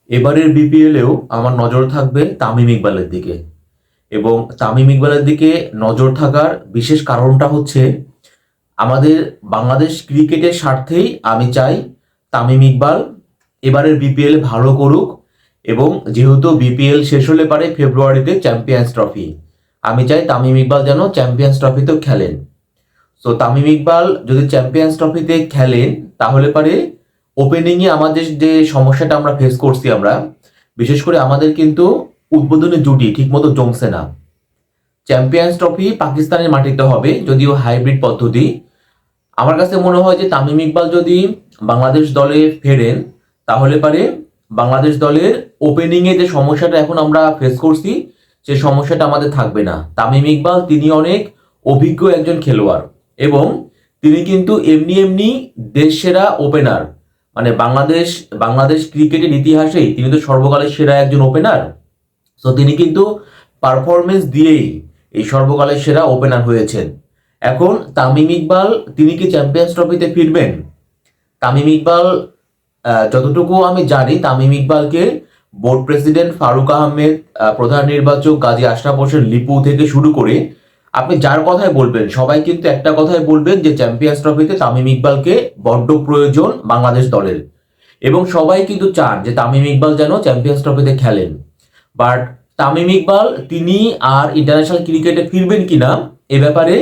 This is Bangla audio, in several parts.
এবারের বিপিএলেও আমার নজর থাকবে তামিম ইকবালের দিকে। এবং তামিম ইকবালের দিকে নজর থাকার বিশেষ কারণটা হচ্ছে আমাদের বাংলাদেশ ক্রিকেটের স্বার্থেই আমি চাই তামিম ইকবাল এবারের বিপিএল ভালো করুক। এবং যেহেতু বিপিএল শেষ হলে পারে ফেব্রুয়ারিতে চ্যাম্পিয়ন্স ট্রফি, আমি চাই তামিম ইকবাল যেন চ্যাম্পিয়ন্স ট্রফিতেও খেলেন। সো তামিম ইকবাল যদি চ্যাম্পিয়ন্স ট্রফিতে খেলেন তাহলে পারে ওপেনিংয়ে আমাদের যে সমস্যাটা আমরা ফেস করছি, আমরা বিশেষ করে আমাদের কিন্তু উদ্বোধনী জুটি ঠিকমতো জমছে না। চ্যাম্পিয়ন্স ট্রফি পাকিস্তানের মাটিতে হবে, যদিও হাইব্রিড পদ্ধতি। আমার কাছে মনে হয় যে তামিম ইকবাল যদি বাংলাদেশ দলে ফেরেন তাহলে পারে বাংলাদেশ দলের ওপেনিংয়ে যে সমস্যাটা এখন আমরা ফেস করছি সে সমস্যাটা আমাদের থাকবে না। তামিম ইকবাল তিনি অনেক অভিজ্ঞ একজন খেলোয়াড় এবং তিনি কিন্তু এমনি এমনি দেশ সেরা ওপেনার। মানে বাংলাদেশ বাংলাদেশ ক্রিকেটের ইতিহাসেই তিনি তো সর্বকালের সেরা একজন ওপেনার। তো তিনি কিন্তু পারফরমেন্স দিয়েই এই সর্বকালের সেরা ওপেনার হয়েছেন। এখন তামিম ইকবাল তিনি কি চ্যাম্পিয়ন্স ট্রফিতে ফিরবেন? তামিম ইকবাল যতটুকু আমি জানি তামিম ইকবালকে বোর্ড প্রেসিডেন্ট ফারুক আহমেদ, প্রধান নির্বাচক গাজী আশরাফ হোসেন লিপু থেকে শুরু করে আপনি যার কথাই বলবেন সবাই কিন্তু একটা কথাই বলবেন যে চ্যাম্পিয়ন্স ট্রফিতে তামিম ইকবালকে বড্ড প্রয়োজন বাংলাদেশ দলের। এবং সবাই কিন্তু চান যে তামিম ইকবাল যেন চ্যাম্পিয়ন্স ট্রফিতে খেলেন। বাট তামিম ইকবাল তিনি আর ইন্টারন্যাশনাল ক্রিকেটে ফিরবেন কিনা এ ব্যাপারে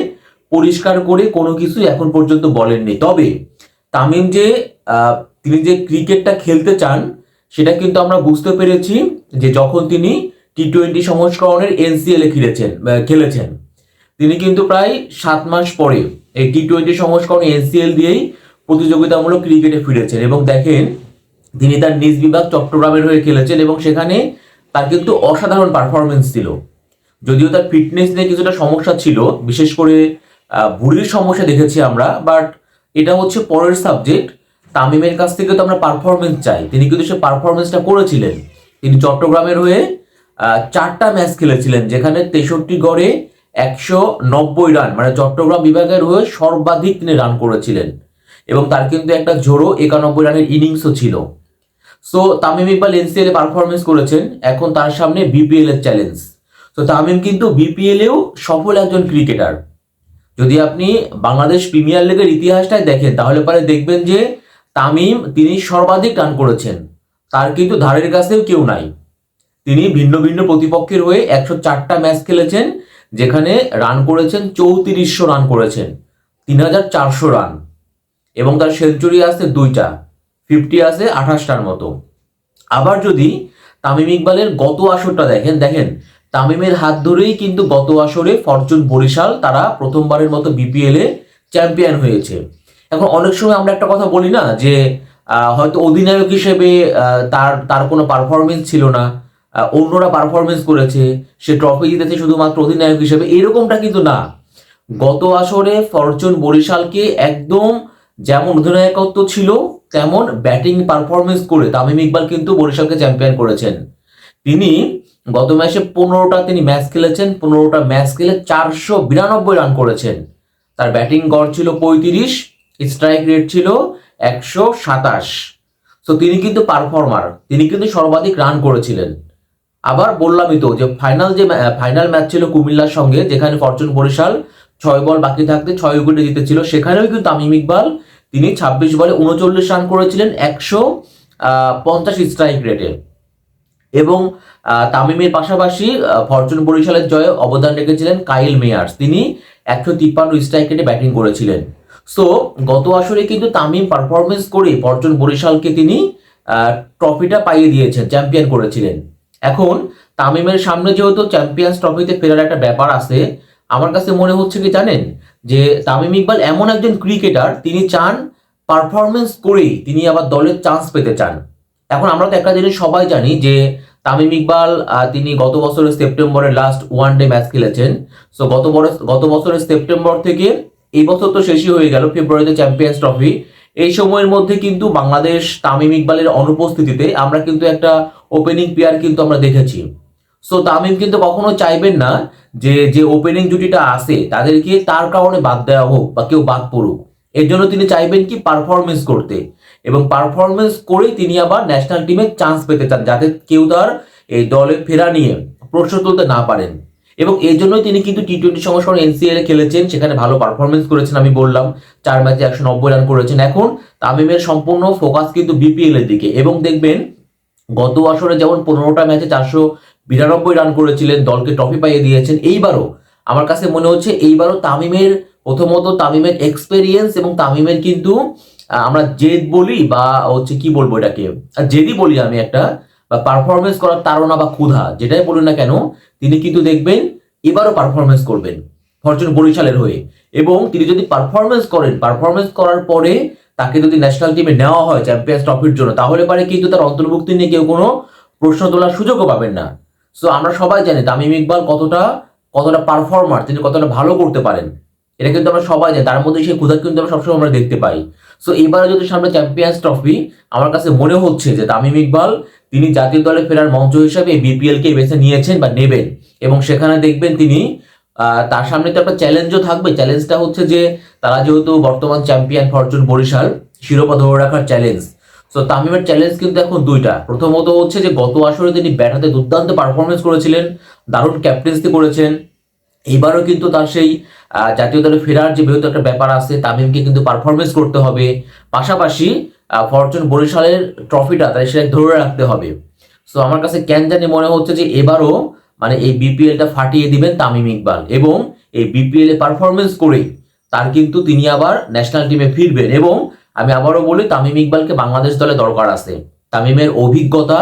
পরিষ্কার করে কোনো কিছু এখন পর্যন্ত বলেননি। তবে তামিম যে তিনি যে ক্রিকেটটা খেলতে চান সেটা কিন্তু আমরা বুঝতে পেরেছি যে যখন তিনি টি-20 সংস্করণের এনসিএল এ খেলেছেন তিনি কিন্তু প্রায় 7 মাস পরে এই টি-20 সংস্করণ এনসিএল দিয়েই প্রতিযোগিতামূলক ক্রিকেটে ফিরেছেন। এবং দেখেন তিনি তার নিজ বিভাগ চট্টগ্রামের হয়ে খেলেছেন এবং সেখানে তার কিন্তু অসাধারণ পারফরমেন্স ছিল। যদিও তার ফিটনেস নিয়ে কিছুটা সমস্যা ছিল, বিশেষ করে ভুঁড়ির সমস্যা দেখেছি আমরা, বাট এটা হচ্ছে পরের সাবজেক্ট। তামিমের কাছ থেকে তো আমরা পারফরমেন্স চাই, তিনি কিন্তু সে পারফরমেন্সটা করেছিলেন। তিনি চট্টগ্রামের হয়ে 4টা ম্যাচ খেলেছিলেন যেখানে 63 গড়ে 190 রান, মানে চট্টগ্রাম বিভাগের হয়ে সর্বাধিক তিনি রান করেছিলেন। এবং তার কিন্তু একটা ঝোড়ো 91 রানের ইনিংসও ছিল। সো তামিম ইকবাল এনসিএল এ পারফরমেন্স করেছেন, এখন তার সামনে বিপিএল এর চ্যালেঞ্জ। তো তামিম কিন্তু বিপিএল এও সফল একজন ক্রিকেটার। যদি আপনি বাংলাদেশ প্রিমিয়ার লিগের ইতিহাসটাই দেখেন তাহলে পরে দেখবেন যে তামিম তিনি সর্বাধিক রান করেছেন, তার কিন্তু ধারের কাছেও কেউ নাই। তিনি ভিন্ন ভিন্ন প্রতিপক্ষের হয়ে 104টা ম্যাচ খেলেছেন যেখানে রান করেছেন 3400 রান করেছেন, 3400 রান। এবং তার সেঞ্চুরি আছে 2টা, 50 আছে 28টার মতো। আবার যদি তামিম ইকবালের গত আসরটা দেখেন, তামিমের হাত ধরেই কিন্তু গত আসরে ফরচুন বরিশাল তারা প্রথমবারের মতো বিপিএল এ চ্যাম্পিয়ন হয়েছে। এখন অনেক সময় আমরা একটা কথা বলি না যে হয়তো অধিনায়ক হিসেবে তার তার কোনো পারফরমেন্স ছিল না, অন্যরা পারফরমেন্স করেছে, সে ট্রফি জিতেছে শুধুমাত্র অধিনায়ক হিসেবে, এরকমটা কিন্তু না। গত আসরে ফরচুন বরিশালকে একদম যেমন অধিনায়কত্ব ছিল তেমন ব্যাটিং পারফরমেন্স করে তামিম ইকবাল কিন্তু বরিশালকে চ্যাম্পিয়ন করেছেন। তিনি গত ম্যাচে 15টা তিনি ম্যাচ খেলেছেন, 15টা ম্যাচ খেলে 492 রান করেছেন। তার ব্যাটিং গড় ছিল 35, স্ট্রাইক রেট ছিল 127। তো তিনি কিন্তু পারফর্মার, তিনি কিন্তু সর্বাধিক রান করেছিলেন। আবার বললামই তো যে ফাইনাল ম্যাচ ছিল কুমিল্লার সঙ্গে যেখানে ফরচুন বরিশাল 6 বল বাকি থাকতে 6 উইকেটে জিতেছিল, সেখানেও কিন্তু তামিম ইকবাল তিনি 26 বলে 39 রান করেছিলেন 150 স্ট্রাইক রেটে। এবং তামিমের পাশাপাশি ফরচুন বরিশালের জয়ে অবদান রেখেছিলেন কাইল মেয়ার্স, তিনি 153 স্ট্রাইক রেটে ব্যাটিং করেছিলেন। সো গত আসরে কিন্তু তামিম পারফরমেন্স করে ফরচুন বরিশালকে তিনি ট্রফিটা পাইয়ে দিয়েছেন, চ্যাম্পিয়ন করেছিলেন। এখন তামিমের সামনে যেহেতু চ্যাম্পিয়ন্স ট্রফিতে ফেরার একটা ব্যাপার আছে, আমার কাছে মনে হচ্ছে কি জানেন, যে তামিম ইকবাল এমন একজন ক্রিকেটার তিনি চান পারফরমেন্স করেই তিনি আবার দলের চান্স পেতে চান। এখন আমরা তো একটা জিনিস সবাই জানি যে তামিম ইকবাল তিনি গত বছরের সেপ্টেম্বরের লাস্ট ওয়ানডে ম্যাচ খেলেছেন। সো গত বছরের সেপ্টেম্বর থেকে এই বছর তো শেষই হয়ে গেল, ফেব্রুয়ারিতে চ্যাম্পিয়ন্স ট্রফি। এই সময়ের মধ্যে কিন্তু বাংলাদেশ তামিম ইকবালের অনুপস্থিতিতে আমরা কিন্তু একটা ওপেনিং প্লেয়ার কিন্তু আমরা দেখেছি। সো তামিম কিন্তু কখনো চাইবেন না যে যে ওপেনিং জুটিটা আছে তাদেরকে তার কারণে বাদ দেওয়া হোক বা কেউ বাদ পড়ুক। এর জন্য তিনি চাইবেন কি পারফরমেন্স করতে। এবং পারফরমেন্স করেই তিনি আবার ন্যাশনাল টিমে চান্স পেতে চান, যাতে কেউ তার এই দলে ফেরা নিয়ে প্রশ্ন তুলতে না পারেন। এবং এই জন্যই তিনি কিন্তু টি-20 সংস্করণ এনসিএল এ খেলেছেন, সেখানে ভালো পারফরমেন্স করেছেন। আমি বললাম 4 ম্যাচে 190 রান করেছেন। এখন তামিমের সম্পূর্ণ ফোকাস কিন্তু বিপিএল এর দিকে। এবং দেখবেন গত আসরে যেমন 15টা ম্যাচে 492 রান করেছিলেন, দলকে ট্রফি পাইয়ে দিয়েছেন, এইবারও আমার কাছে মনে হচ্ছে এইবারও তামিমের প্রথমত তামিমের এক্সপেরিয়েন্স এবং তামিমের কিন্তু আমরা জেদ বলি বা হচ্ছে কি বলবো এটাকে, জেদি বলি আমি একটা, বা পারফরমেন্স করার তাড়না বা ক্ষুধা যেটাই বলুন না কেন, তিনি কিন্তু দেখবেন এবারও পারফরমেন্স করবেন ফরচুন বরিশালের হয়ে। এবং তিনি যদি পারফরমেন্স করেন, পারফরমেন্স করার পরে তাকে যদি ন্যাশনাল টিমে নেওয়া হয় চ্যাম্পিয়ন্স ট্রফির জন্য, তাহলে পারে কিন্তু তার অন্তর্ভুক্তি নিয়ে কেউ কোনো প্রশ্ন তোলার সুযোগও পাবেন না। সো আমরা সবাই জানি তামিম ইকবাল কতটা কতটা পারফর্মার, তিনি কতটা ভালো করতে পারেন, এটা কিন্তু আমরা সবাই জানি। তার মধ্যে সেই ক্ষুধা কিন্তু আমরা সবসময় আমরা দেখতে পাই। সো এবারে যদি সামনে চ্যাম্পিয়ন্স ট্রফি, আমার কাছে মনে হচ্ছে যে তামিম ইকবাল তিনি জাতীয় দলে ফেরার মঞ্চ হিসাবে এই বিপিএল কে বেছে নিয়েছেন বা নেবেন। এবং সেখানে দেখবেন তিনি তার সামনে তো একটা চ্যালেঞ্জও থাকবে। চ্যালেঞ্জটা হচ্ছে যে তারা যেহেতু বর্তমান চ্যাম্পিয়ন ফরচুন বরিশাল, শিরোপা ধরে রাখার চ্যালেঞ্জ। সো তামিমের চ্যালেঞ্জ কিন্তু এখন দুইটা। প্রথমত হচ্ছে যে গত আসরে তিনি ব্যাট হাতে দুর্দান্ত পারফরমেন্স করেছিলেন, দারুণ ক্যাপ্টেন্সি করেছেন। এইবারও কিন্তু তার সেই জাতীয় দলে ফেরার যে বৃহৎ একটা ব্যাপার আছে, তামিমকে কিন্তু পারফরমেন্স করতে হবে। পাশাপাশি ফরচুন বরিশালের ট্রফিটা তাই সেটা ধরে রাখতে হবে। সো আমার কাছে কেন জানি মনে হচ্ছে যে এবারও মানে এই বিপিএলটা ফাটিয়ে দিবেন তামিম ইকবাল, এবং এই বিপিএল এ পারফরমেন্স করেই তার কিন্তু তিনি আবার ন্যাশনাল টিমে ফিরবেন। এবং আমি আবারও বলি তামিম ইকবালকে বাংলাদেশ দলে দরকার আছে। তামিমের অভিজ্ঞতা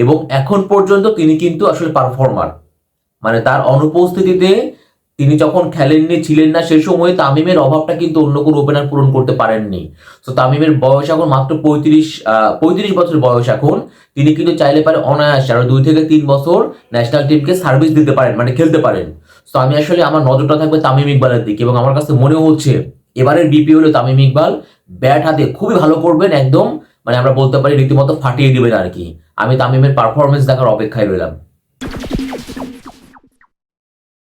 এবং এখন পর্যন্ত তিনি কিন্তু আসলে পারফর্মার, মানে তার অনুপস্থিতিতে তিনি যখন খেলেননি, ছিলেন না, সেই সময় তামিমের অভাবটা কিন্তু অন্য কোনো ওপেনার পূরণ করতে পারেননি। তো তামিমের বয়স এখন মাত্র 35 বছর বয়স এখন। তিনি কিন্তু চাইলে পারে অনায়াসে আরো 2 থেকে 3 বছর ন্যাশনাল টিমকে সার্ভিস দিতে পারেন, মানে খেলতে পারেন। তো আমি আসলে আমার নজরটা থাকবে তামিম ইকবালের দিকে, এবং আমার কাছে মনে হচ্ছে এবারের বিপিএল তামিম ইকবাল ব্যাট হাতে খুবই ভালো করবেন, একদম মানে আমরা বলতে পারি রীতিমতো ফাটিয়ে দিবেন আর কি। আমি তামিমের পারফরমেন্স দেখার অপেক্ষায় রইলাম।